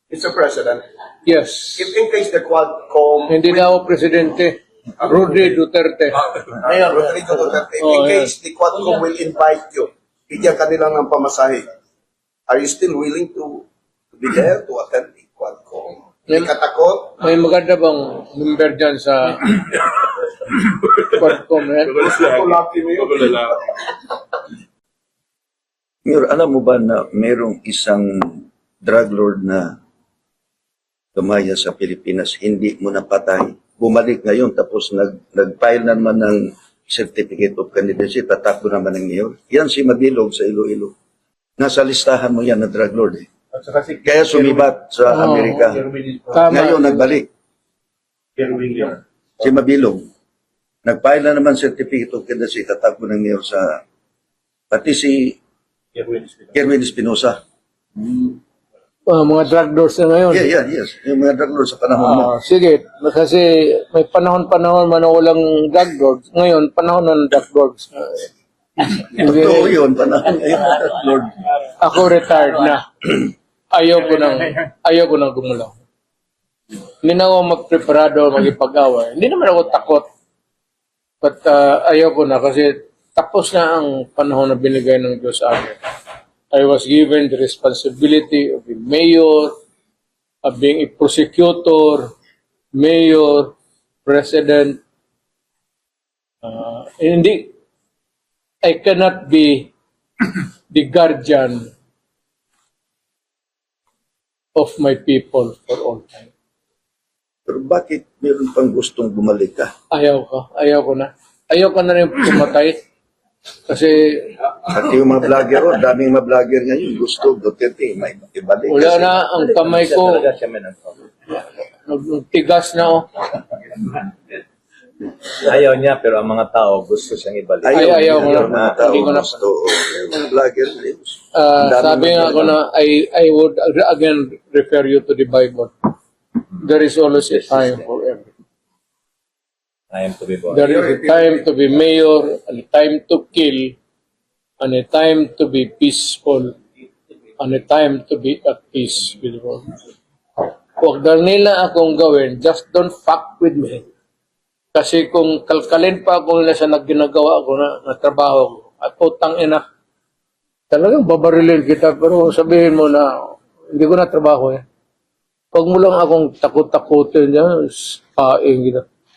Mr. President, Yes. if in case the Quadcom... Hindi na ako presidente. Rudy Duterte. Mayor Rodrigo Duterte, if in case the Quadcom will invite you, bigyan kanila ng pamasahe, are you still willing to be there to attend the Quadcom? Hindi ka takot? May maganda bang member dyan sa Quadcom? Lucky mo yun. Mayor, alam mo ba na mayroong isang drug lord na tumaya sa Pilipinas, hindi mo napatay? Bumalik ngayon, tapos nag-file na naman ng certificate of candidacy, tatakbo naman ng mayor. Yan si Mabilog sa Iloilo. Nasa listahan mo yan na drug lord eh. Kaya sumibat sa Amerika. Tama. Ngayon nagbalik. Si Mabilog. Nag-file na naman certificate of candidacy, tatakbo ng mayor sa... Pati si Kerwin Espinosa. Mga drug lords na ngayon. Yes. Yung mga drug lords sa panahon mo. Sige, kasi may panahon-panahon man na walang drug lords. Ngayon, panahon ng drug lords. Totoo yun, panahon ngayon ng drug lord. Ako retired na. Ayaw ko nang gumulaw. Hindi na ako magpreparado, magipag-away. Hindi naman ako takot. But ayaw ko na kasi tapos na ang panahon na binigay ng Diyos sa akin. I was given the responsibility of being mayor, of being a prosecutor, mayor, president. Hindi, I cannot be the guardian of my people for all time. Pero bakit meron pang gustong bumalik ka? Ayaw ko na. Ayaw ko na rin pumatay. Kasi Pati yung mga vlogger, daming mga vlogger ngayon, gusto, Duterte, may ibalik. wala na ang kamay ko. Nagtigas na oh. Ayaw niya, pero ang mga tao gusto siyang ibalik. Ayaw ko na. Mga tao Hindi ko na. gusto. Yung mga vlogger, Sabi nga ako na, I would again refer you to the Bible. There is always a time for everything. Time to be born. There is a time to be mayor, and a time to kill, and a time to be peaceful, and a time to be at peace with the world. Huwag na nila akong gawin, just don't fuck with me. Kasi kung kalkalin pa ako nila sa ginagawa ko na trabaho ko, at utang ina, talagang babarilin kita, pero sabihin mo na, hindi ko na trabaho eh. Huwag mo lang akong takot-takutin niya, paing kita.